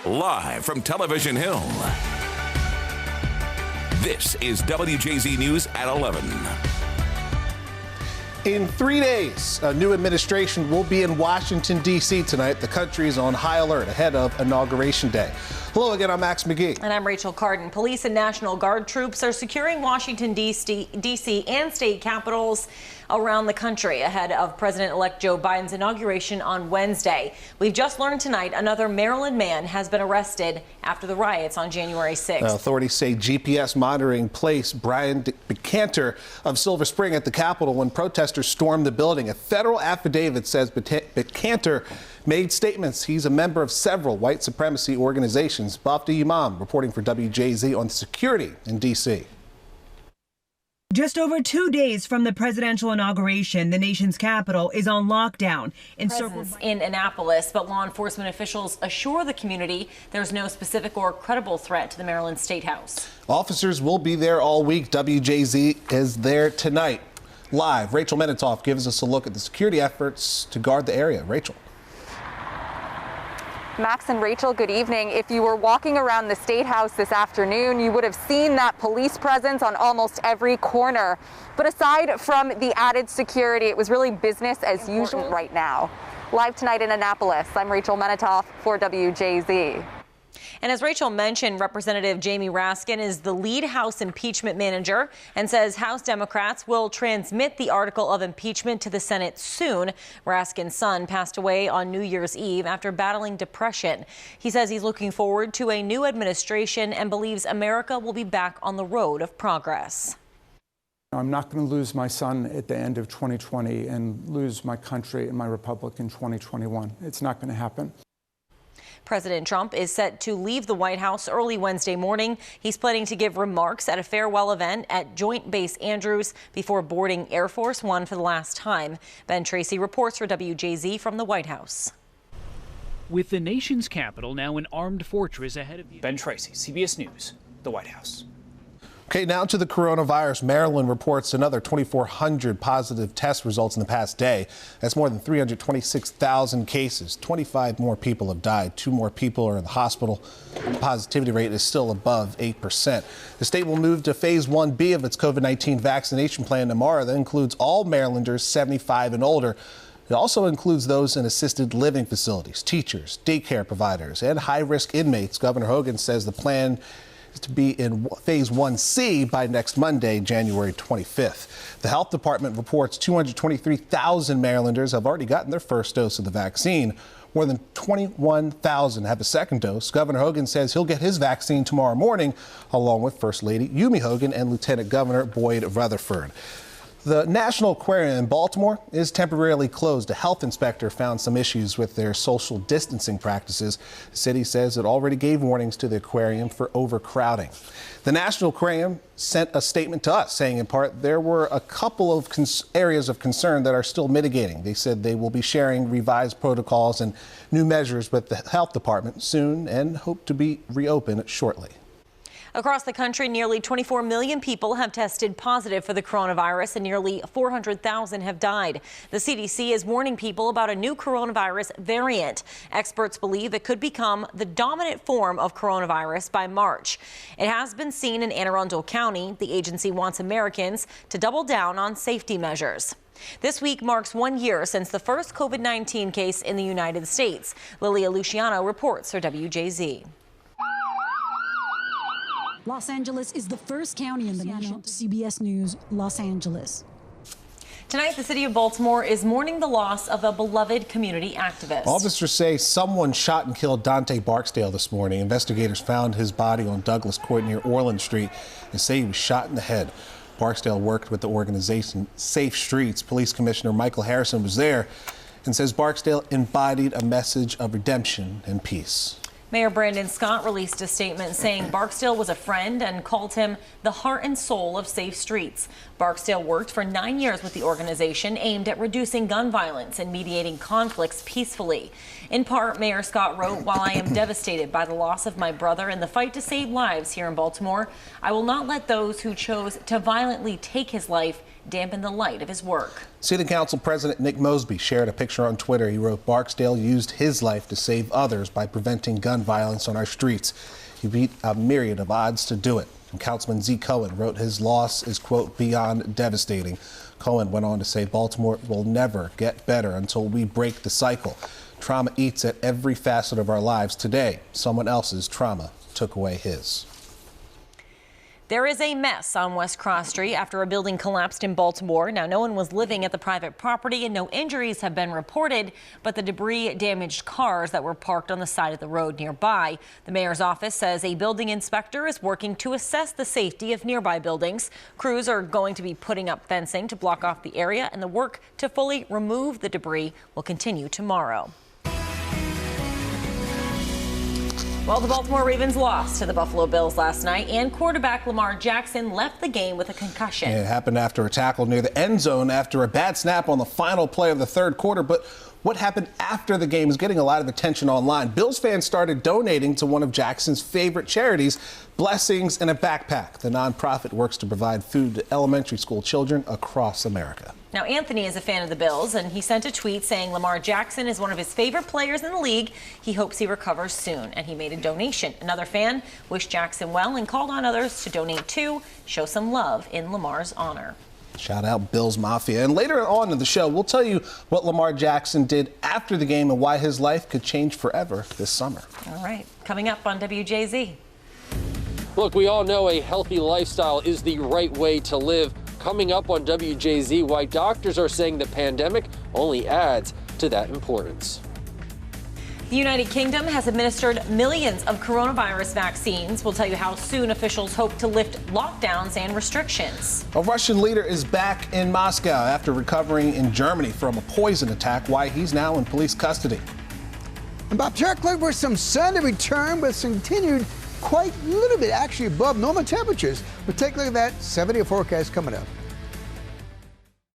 Live from Television Hill, this is WJZ News at 11. In 3 days, a new administration will be in Washington, D.C. tonight. The country is on high alert ahead of Inauguration Day. Hello again, I'm Max McGee. And I'm Rachel Carden. Police and National Guard troops are securing Washington, D.C. and state capitals around the country ahead of President-elect Joe Biden's inauguration on Wednesday. We've just learned tonight another Maryland man has been arrested after the riots on January 6th. Authorities say GPS monitoring placed Brian Becanter of Silver Spring at the Capitol when protesters stormed the building. A federal affidavit says Becanter made statements. He's a member of several white supremacy organizations. Bafta Imam reporting for WJZ on security in D.C. Just over 2 days from the presidential inauguration, the nation's capital is on lockdown. In Annapolis, but law enforcement officials assure the community there's no specific or credible threat to the Maryland State House. Officers will be there all week. WJZ is there tonight. Live, Rachel Menitoff gives us a look at the security efforts to guard the area. Rachel. Max and Rachel, good evening. If you were walking around the State House this afternoon, you would have seen that police presence on almost every corner. But aside from the added security, it was really business as usual right now. Live tonight in Annapolis, I'm Rachel Menitoff for WJZ. And as Rachel mentioned, Representative Jamie Raskin is the lead House impeachment manager and says House Democrats will transmit the article of impeachment to the Senate soon. Raskin's son passed away on New Year's Eve after battling depression. He says he's looking forward to a new administration and believes America will be back on the road of progress. I'm not going to lose my son at the end of 2020 and lose my country and my republic in 2021. It's not going to happen. President Trump is set to leave the White House early Wednesday morning. He's planning to give remarks at a farewell event at Joint Base Andrews before boarding Air Force One for the last time. Ben Tracy reports for WJZ from the White House. With the nation's capital now an armed fortress ahead of you. Ben Tracy, CBS News, the White House. Okay, now to the coronavirus. Maryland reports another 2,400 positive test results in the past day. That's more than 326,000 cases. 25 more people have died. 2 more people are in the hospital. The positivity rate is still above 8%. The state will move to Phase 1B of its COVID-19 vaccination plan tomorrow. That includes all Marylanders 75 and older. It also includes those in assisted living facilities, teachers, daycare providers, and high-risk inmates. Governor Hogan says the plan to be in Phase 1C by next Monday, January 25th. The health department reports 223,000 Marylanders have already gotten their first dose of the vaccine. More than 21,000 have a second dose. Governor Hogan says he'll get his vaccine tomorrow morning, along with First Lady Yumi Hogan and Lieutenant Governor Boyd Rutherford. The National Aquarium in Baltimore is temporarily closed. A health inspector found some issues with their social distancing practices. The city says it already gave warnings to the aquarium for overcrowding. The National Aquarium sent a statement to us saying, in part, there were a couple of areas of concern that are still mitigating. They said they will be sharing revised protocols and new measures with the health department soon and hope to be reopened shortly. Across the country, nearly 24 million people have tested positive for the coronavirus and nearly 400,000 have died. The CDC is warning people about a new coronavirus variant. Experts believe it could become the dominant form of coronavirus by March. It has been seen in Anne Arundel County. The agency wants Americans to double down on safety measures. This week marks 1 year since the first COVID-19 case in the United States. Lilia Luciano reports for WJZ. Los Angeles is the first county in the nation. CBS News, Los Angeles. Tonight, the city of Baltimore is mourning the loss of a beloved community activist. Officers say someone shot and killed Dante Barksdale this morning. Investigators found his body on Douglas Court near Orland Street and say he was shot in the head. Barksdale worked with the organization Safe Streets. Police Commissioner Michael Harrison was there and says Barksdale embodied a message of redemption and peace. Mayor Brandon Scott released a statement saying Barksdale was a friend and called him the heart and soul of Safe Streets. Barksdale worked for 9 years with the organization aimed at reducing gun violence and mediating conflicts peacefully. In part, Mayor Scott wrote, "While I am devastated by the loss of my brother in the fight to save lives here in Baltimore, I will not let those who chose to violently take his life dampen the light of his work. City Council President Nick Mosby shared a picture on Twitter. He wrote, "Barksdale used his life to save others by preventing gun violence on our streets. He beat a myriad of odds to do it." And Councilman Z. Cohen wrote his loss is, quote, "beyond devastating." Cohen went on to say, "Baltimore will never get better until we break the cycle. Trauma eats at every facet of our lives. Today, someone else's trauma took away his." There is a mess on West Cross Street after a building collapsed in Baltimore. Now, no one was living at the private property and no injuries have been reported, but the debris damaged cars that were parked on the side of the road nearby. The mayor's office says a building inspector is working to assess the safety of nearby buildings. Crews are going to be putting up fencing to block off the area, and the work to fully remove the debris will continue tomorrow. Well, the Baltimore Ravens lost to the Buffalo Bills last night, and quarterback Lamar Jackson left the game with a concussion. It happened after a tackle near the end zone after a bad snap on the final play of the third quarter. But what happened after the game is getting a lot of attention online. Bills fans started donating to one of Jackson's favorite charities, Blessings in a Backpack. The nonprofit works to provide food to elementary school children across America. Now, Anthony is a fan of the Bills, and he sent a tweet saying Lamar Jackson is one of his favorite players in the league. He hopes he recovers soon, and he made a donation. Another fan wished Jackson well and called on others to donate too, show some love in Lamar's honor. Shout out Bills Mafia. And later on in the show, we'll tell you what Lamar Jackson did after the game and why his life could change forever this summer. All right, coming up on WJZ. Look, we all know a healthy lifestyle is the right way to live. Coming up on WJZ, why doctors are saying the pandemic only adds to that importance. The United Kingdom has administered millions of coronavirus vaccines. We'll tell you how soon officials hope to lift lockdowns and restrictions. A Russian leader is back in Moscow after recovering in Germany from a poison attack. Why he's now in police custody. And Bob, check look for some sun to return, but some continued quite a little bit actually above normal temperatures. We'll take a look at that 70 forecast coming up.